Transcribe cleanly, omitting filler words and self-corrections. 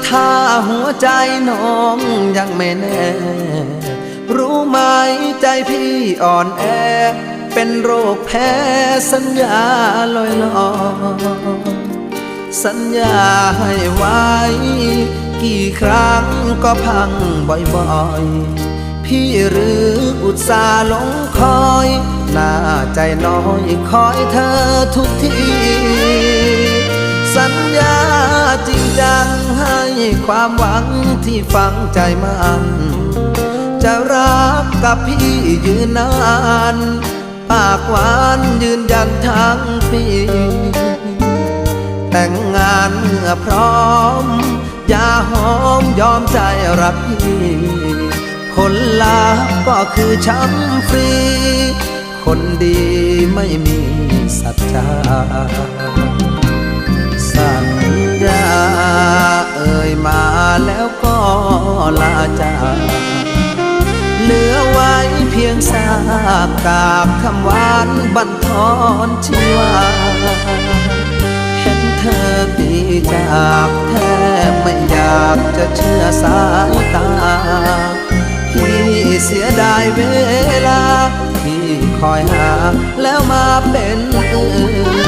ถ้าหัวใจน้องยังไม่แน่ รู้ไหมใจพี่อ่อนแอเป็นโรคแพ้สัญญาลอยลอยสัญญาให้ไว้กี่ครั้งก็พังบ่อยๆพี่หรืออุตส่าห์หลงคอยหน้าใจน้อยคอยเธอทุกทีสัญญาจริงจังให้ความหวังที่ฝังใจมันจะรักกับพี่ยืนนานปากหวานยืนยันทั้งปีแต่งงานเมื่อพร้อมอย่าหอมยอมใจรักพี่ผลลัพธ์ก็คือช้ำฟรีคนดีไม่มีสัจจาสัญญาเอ่ยมาแล้วก็ลาจากเหลือไว้เพียงซากกากคำหวานบั่นทอนชีวาเห็นเธอดีจากแทบไม่อยากจะเชื่อสายตาพี่เสียดายเวลาที่คอยหาแล้วมาเป็นอื่น